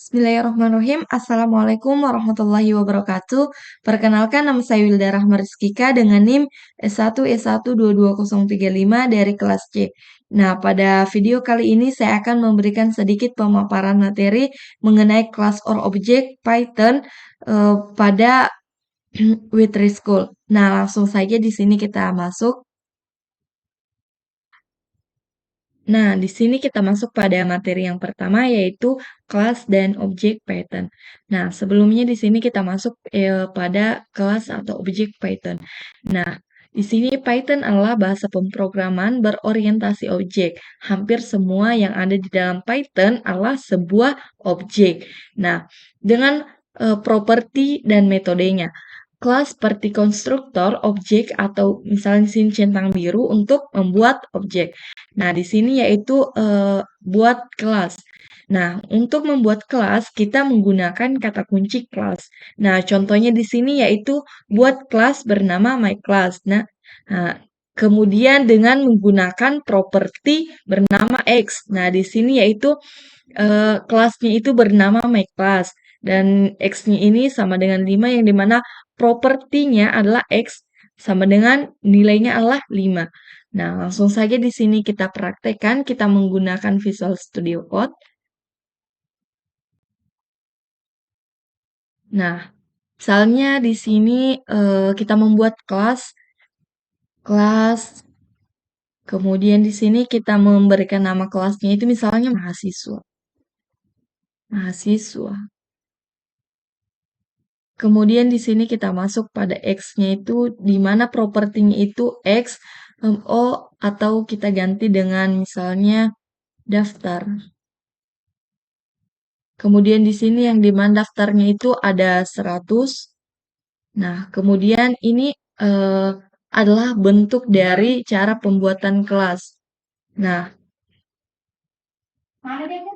Bismillahirrahmanirrahim. Assalamualaikum warahmatullahi wabarakatuh. Perkenalkan, nama saya Wilda Rahma Rizkika dengan NIM S1S1222035 dari kelas C. Nah, pada video kali ini saya akan memberikan sedikit pemaparan materi mengenai kelas or object Python pada Witri School. Nah, langsung saja di sini kita masuk. Nah, di sini kita masuk pada materi yang pertama yaitu kelas dan objek Python. Nah, sebelumnya di sini kita masuk pada kelas atau objek Python. Nah, di sini Python adalah bahasa pemrograman berorientasi objek. Hampir semua yang ada di dalam Python adalah sebuah objek. Nah, dengan properti dan metodenya. Kelas seperti konstruktor, objek, atau misalnya di sini centang biru untuk membuat objek. Nah, di sini yaitu buat kelas. Nah, untuk membuat kelas, kita menggunakan kata kunci kelas. Nah, contohnya di sini yaitu buat kelas bernama myClass. Nah, kemudian dengan menggunakan properti bernama X. Nah, di sini yaitu kelasnya itu bernama myClass. Dan X-nya ini sama dengan 5 yang dimana propertinya adalah X sama dengan nilainya adalah 5. Nah, langsung saja di sini kita praktekkan, kita menggunakan Visual Studio Code. Nah, misalnya di sini kita membuat kelas, kemudian di sini kita memberikan nama kelasnya itu misalnya mahasiswa. Mahasiswa. Kemudian di sini kita masuk pada X-nya itu, di mana propertinya itu X, O, atau kita ganti dengan misalnya daftar. Kemudian di sini yang di mana daftarnya itu ada 100. Nah, kemudian ini adalah bentuk dari cara pembuatan kelas.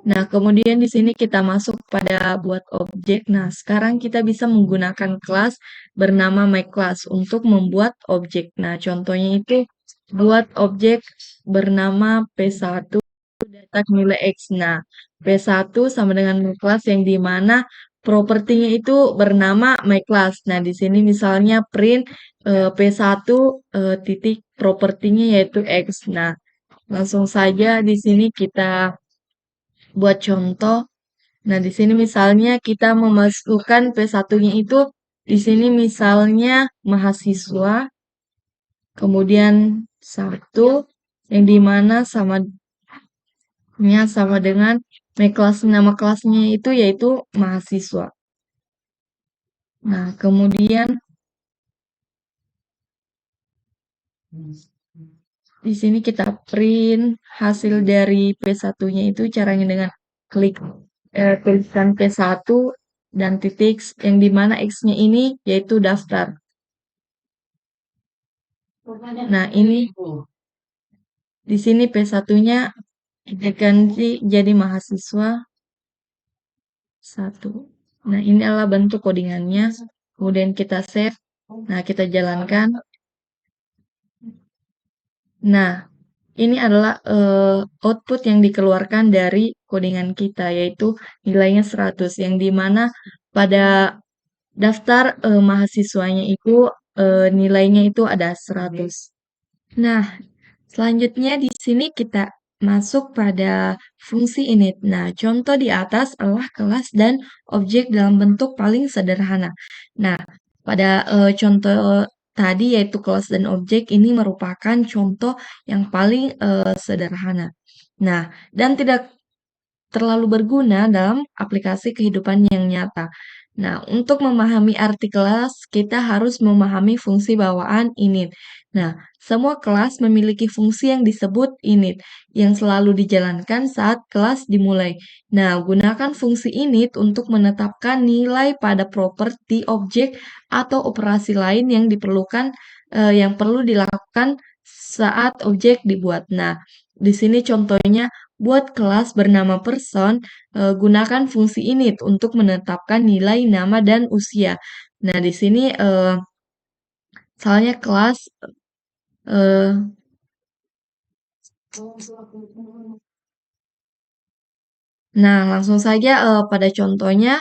Nah, kemudian di sini kita masuk pada buat objek. Nah, sekarang kita bisa menggunakan kelas bernama myClass untuk membuat objek. Nah, contohnya itu buat objek bernama P1 data nilai X. Nah, P1 sama dengan myClass yang di mana propertinya itu bernama myClass. Nah, di sini misalnya print P1 titik propertinya yaitu X. Nah, langsung saja di sini kita buat contoh. Nah, di sini misalnya kita memasukkan P1-nya itu di sini misalnya mahasiswa, kemudian 1 yang dimana sama dengan nama kelasnya itu yaitu mahasiswa. Nah, kemudian di sini kita print hasil dari P1-nya itu caranya dengan klik tulisan P1 dan titik yang dimana X-nya ini yaitu daftar. Nah, ini di sini P1-nya kita ganti jadi mahasiswa 1. Nah, ini adalah bentuk codingannya. Kemudian kita save. Nah, kita jalankan. Nah, ini adalah output yang dikeluarkan dari codingan kita, yaitu nilainya 100, yang dimana pada daftar mahasiswanya itu nilainya itu ada 100. Nah, selanjutnya di sini kita masuk pada fungsi init. Nah, contoh di atas adalah kelas dan objek dalam bentuk paling sederhana. Nah, pada contoh tadi yaitu kelas dan objek ini merupakan contoh yang paling sederhana. Nah, dan tidak terlalu berguna dalam aplikasi kehidupan yang nyata. Nah, untuk memahami arti kelas, kita harus memahami fungsi bawaan init. Nah, semua kelas memiliki fungsi yang disebut init, yang selalu dijalankan saat kelas dimulai. Nah, gunakan fungsi init untuk menetapkan nilai pada properti objek atau operasi lain yang diperlukan, yang perlu dilakukan saat objek dibuat. Nah, di sini contohnya buat kelas bernama person, gunakan fungsi init untuk menetapkan nilai nama dan usia. Nah, di sini misalnya kelas Nah, langsung saja pada contohnya.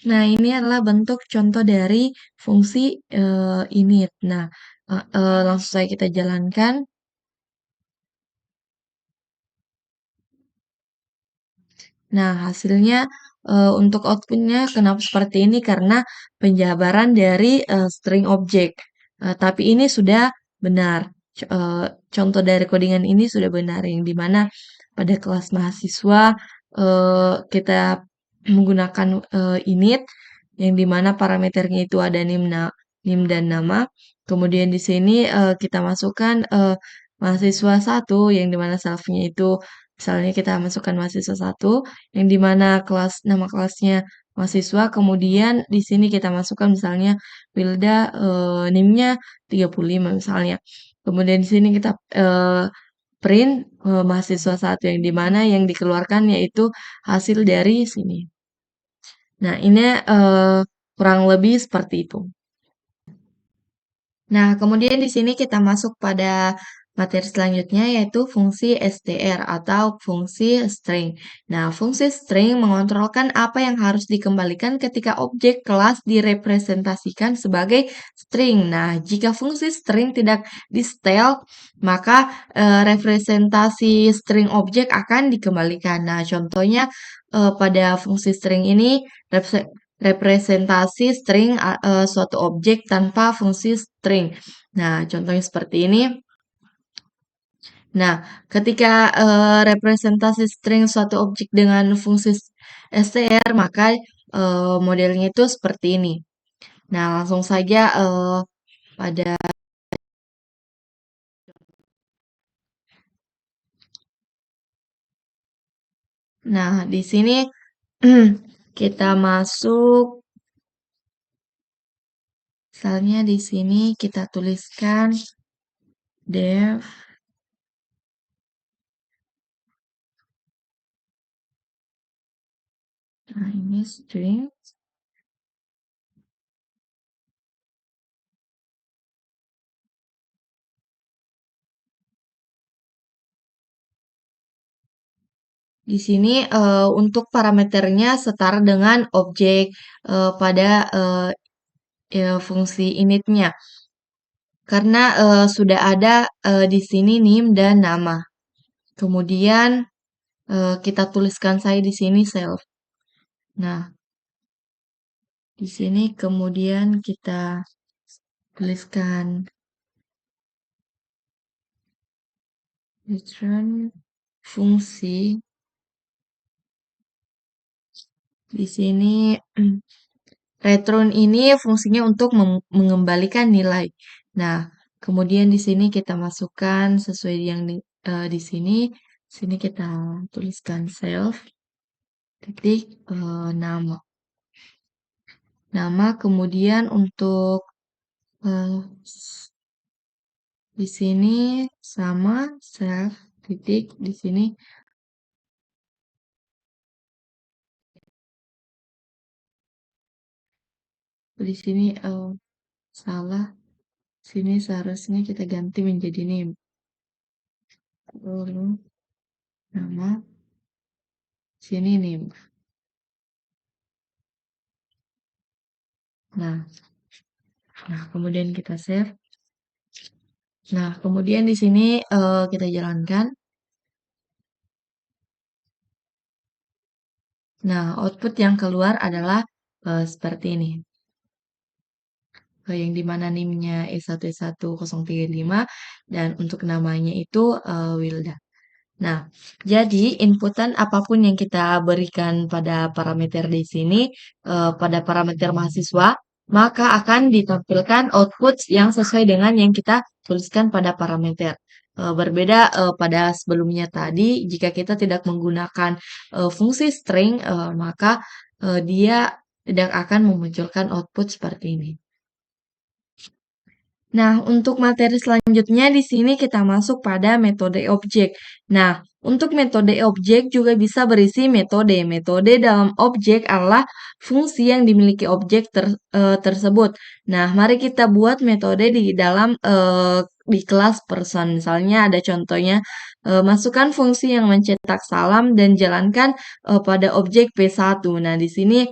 Nah, ini adalah bentuk contoh dari fungsi init. Nah, langsung saja kita jalankan. Nah, hasilnya untuk outputnya kenapa seperti ini? Karena penjabaran dari string objek. Tapi ini sudah benar. Contoh dari codingan ini sudah benar, yang dimana pada kelas mahasiswa kita menggunakan init, yang dimana parameternya itu ada nim dan nama. Kemudian di sini kita masukkan mahasiswa satu, yang dimana selfnya itu misalnya kita masukkan mahasiswa satu, yang dimana nama kelasnya mahasiswa, kemudian di sini kita masukkan misalnya Wilda, NIM-nya 35 misalnya. Kemudian di sini kita print mahasiswa satu, yang dimana yang dikeluarkan yaitu hasil dari sini. Nah, ini kurang lebih seperti itu. Nah, kemudian di sini kita masuk pada materi selanjutnya, yaitu fungsi str atau fungsi string. Nah, fungsi string mengontrolkan apa yang harus dikembalikan ketika objek kelas direpresentasikan sebagai string. Nah, jika fungsi string tidak di-setel, maka representasi string objek akan dikembalikan. Nah, contohnya pada fungsi string ini representasi string suatu objek tanpa fungsi string. Nah, contohnya seperti ini. Nah, ketika representasi string suatu objek dengan fungsi str, maka modelnya itu seperti ini. Nah, langsung saja pada. Nah, di sini kita masuk. Misalnya di sini kita tuliskan def. Nah, ini string. Di sini untuk parameternya setara dengan objek pada ya, fungsi initnya. Karena sudah ada di sini NIM dan nama. Kemudian kita tuliskan saja di sini self. Nah, di sini kemudian kita tuliskan return fungsi. Di sini return ini fungsinya untuk mengembalikan nilai. Nah, kemudian di sini kita masukkan sesuai yang di sini. Sini kita tuliskan self titik nama. Nama kemudian untuk eh, di sini sama self titik di sini salah. Sini seharusnya kita ganti menjadi name. Lalu nama sini name. Nah, kemudian kita save. Nah, kemudian di sini kita jalankan. Nah, output yang keluar adalah seperti ini. Yang dimana NIM-nya E1E1035 dan untuk namanya itu Wilda. Nah, jadi inputan apapun yang kita berikan pada parameter di sini, pada parameter mahasiswa, maka akan ditampilkan output yang sesuai dengan yang kita tuliskan pada parameter. Berbeda pada sebelumnya tadi, jika kita tidak menggunakan fungsi string, maka dia tidak akan memunculkan output seperti ini. Nah, untuk materi selanjutnya di sini kita masuk pada metode objek. Nah, untuk metode objek juga bisa berisi metode. Metode dalam objek adalah fungsi yang dimiliki objek tersebut. Nah, mari kita buat metode di dalam di kelas person. Misalnya ada contohnya, masukkan fungsi yang mencetak salam dan jalankan pada objek P1. Nah, di sini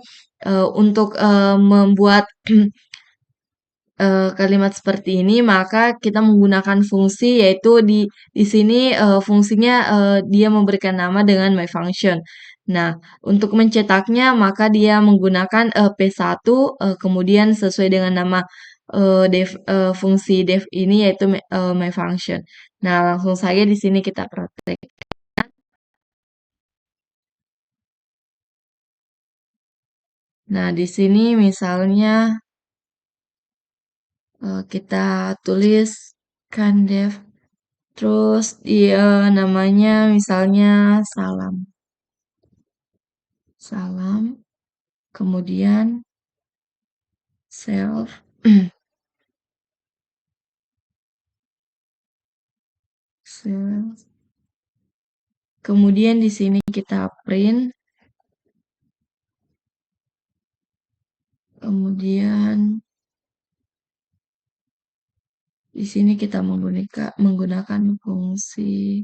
untuk membuat kalimat seperti ini, maka kita menggunakan fungsi yaitu di sini fungsinya dia memberikan nama dengan my function. Nah, untuk mencetaknya maka dia menggunakan P1 kemudian sesuai dengan nama fungsi def ini yaitu my function. Nah, langsung saja di sini kita praktek. Nah, di sini misalnya kita tuliskan def terus dia namanya misalnya salam. Salam. Kemudian self. Self. Kemudian di sini kita print. Kemudian di sini kita menggunakan fungsi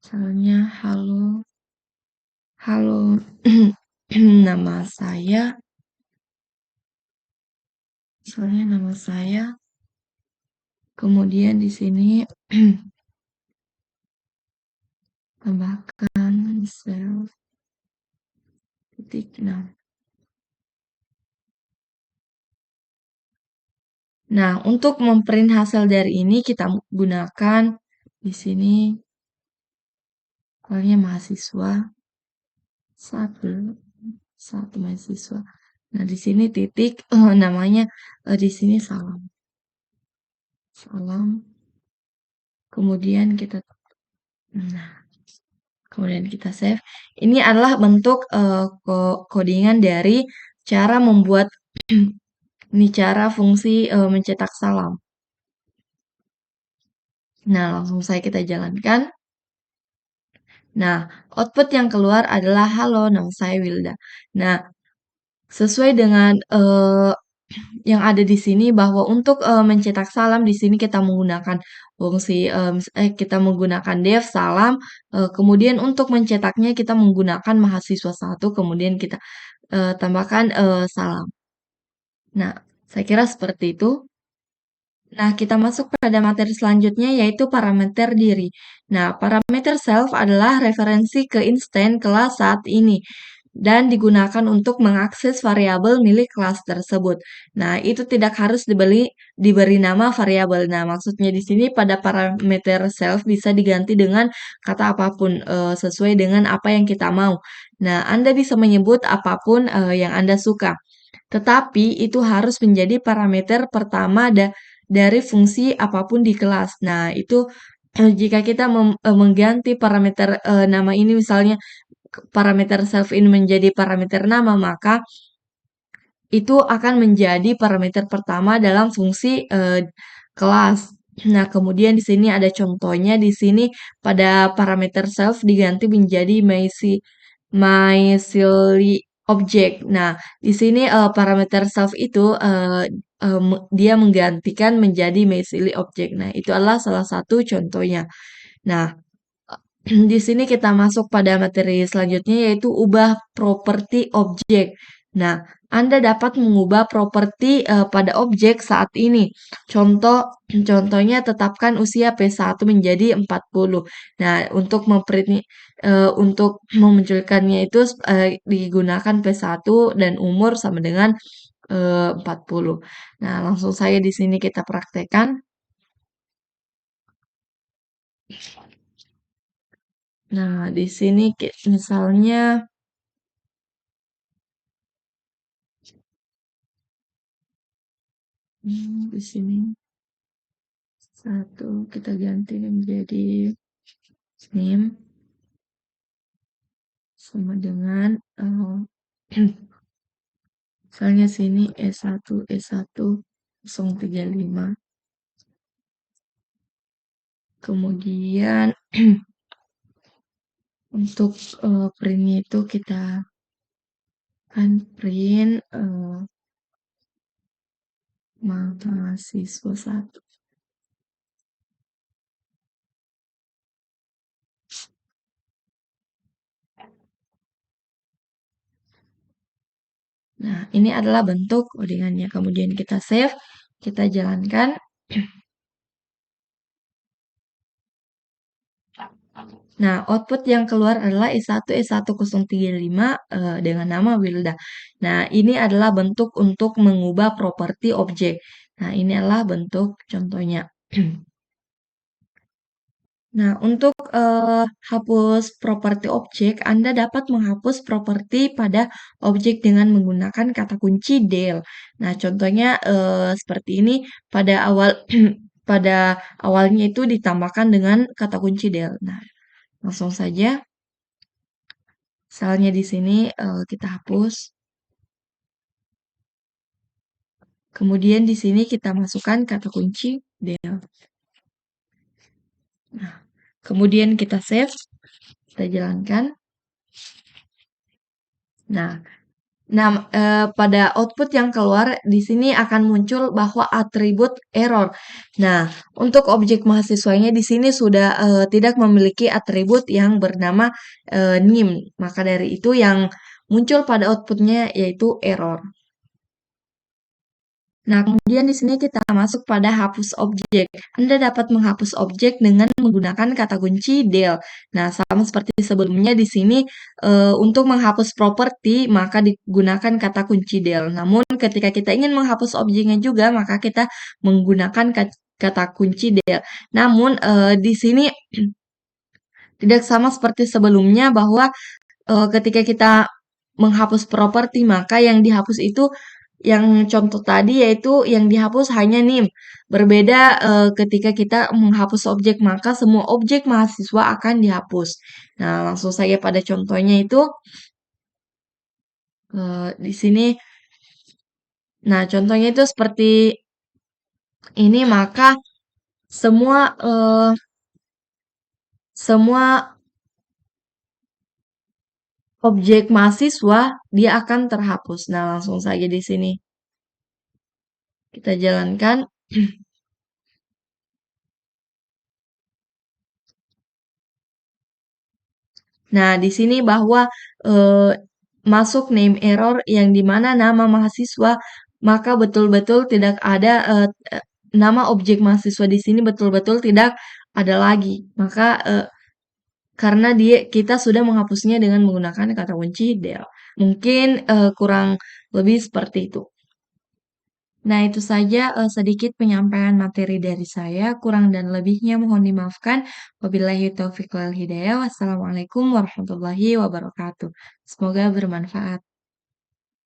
misalnya halo. Halo. Nama saya. Misalnya nama saya. Kemudian di sini tambahkan self titik 6. Nah, untuk memprint hasil dari ini kita gunakan di sini soalnya mahasiswa satu mahasiswa. Nah, di sini titik namanya di sini salam. Salam. Kemudian kita save. Ini adalah bentuk codingan dari cara membuat ini cara fungsi mencetak salam. Nah, langsung saja kita jalankan. Nah, output yang keluar adalah halo, nama saya Wilda. Nah, sesuai dengan yang ada di sini bahwa untuk mencetak salam di sini kita menggunakan fungsi kita menggunakan def salam, kemudian untuk mencetaknya kita menggunakan mahasiswa satu, kemudian kita tambahkan salam. Nah, saya kira seperti itu. Nah, kita masuk pada materi selanjutnya yaitu parameter diri. Nah, parameter self adalah referensi ke instance kelas saat ini dan digunakan untuk mengakses variabel milik kelas tersebut. Nah, itu tidak harus diberi nama variabel. Nah, maksudnya di sini pada parameter self bisa diganti dengan kata apapun sesuai dengan apa yang kita mau. Nah, Anda bisa menyebut apapun yang Anda suka. Tetapi itu harus menjadi parameter pertama dari fungsi apapun di kelas. Nah, itu jika kita mengganti parameter nama ini misalnya parameter self ini menjadi parameter nama, maka itu akan menjadi parameter pertama dalam fungsi kelas. Nah, kemudian di sini ada contohnya di sini pada parameter self diganti menjadi mySilly object. Nah, di sini parameter self itu dia menggantikan menjadi mySilly object. Nah, itu adalah salah satu contohnya. Nah, di sini kita masuk pada materi selanjutnya yaitu ubah properti objek. Nah, Anda dapat mengubah properti pada objek saat ini. Contohnya tetapkan usia P1 menjadi 40. Nah, untuk memunculkannya itu digunakan P1 dan umur sama dengan 40. Nah, langsung saja di sini kita praktekkan. Nah, di sini misalnya di sini satu kita ganti menjadi name sama dengan misalnya sini S1 035. Kemudian untuk printnya itu kita kan print mahasiswa satu. Nah, ini adalah bentuk codingannya. Kemudian kita save, kita jalankan. Nah, output yang keluar adalah S1 S1035 dengan nama Wilda. Nah, ini adalah bentuk untuk mengubah properti objek. Nah, ini adalah bentuk contohnya. Nah, untuk hapus properti objek, Anda dapat menghapus properti pada objek dengan menggunakan kata kunci del. Nah, contohnya seperti ini pada awal pada awalnya itu ditambahkan dengan kata kunci del. Nah, langsung saja. Misalnya di sini kita hapus. Kemudian di sini kita masukkan kata kunci del. Nah, kemudian kita save, kita jalankan. Nah, pada output yang keluar di sini akan muncul bahwa atribut error. Nah, untuk objek mahasiswanya di sini sudah tidak memiliki atribut yang bernama nim. Maka dari itu yang muncul pada outputnya yaitu error. Nah, kemudian di sini kita masuk pada hapus objek. Anda dapat menghapus objek dengan menggunakan kata kunci del. Nah, sama seperti sebelumnya di sini untuk menghapus properti maka digunakan kata kunci del. Namun ketika kita ingin menghapus objeknya juga maka kita menggunakan kata kunci del. Namun di sini tidak sama seperti sebelumnya bahwa ketika kita menghapus properti maka yang dihapus itu yang contoh tadi yaitu yang dihapus hanya nim. Berbeda ketika kita menghapus objek maka semua objek mahasiswa akan dihapus. Nah, langsung saja pada contohnya itu di sini. Nah, contohnya itu seperti ini maka semua semua objek mahasiswa dia akan terhapus. Nah, langsung saja di sini. Kita jalankan. Nah, di sini bahwa eee, masuk name error yang di mana nama mahasiswa, maka betul-betul tidak ada, nama objek mahasiswa di sini betul-betul tidak ada lagi. Maka, karena kita sudah menghapusnya dengan menggunakan kata kunci del. Mungkin, kurang lebih seperti itu. Nah, itu saja sedikit penyampaian materi dari saya. Kurang dan lebihnya mohon dimaafkan. Wabillahi taufiq wal hidayah. Wassalamualaikum warahmatullahi wabarakatuh. Semoga bermanfaat.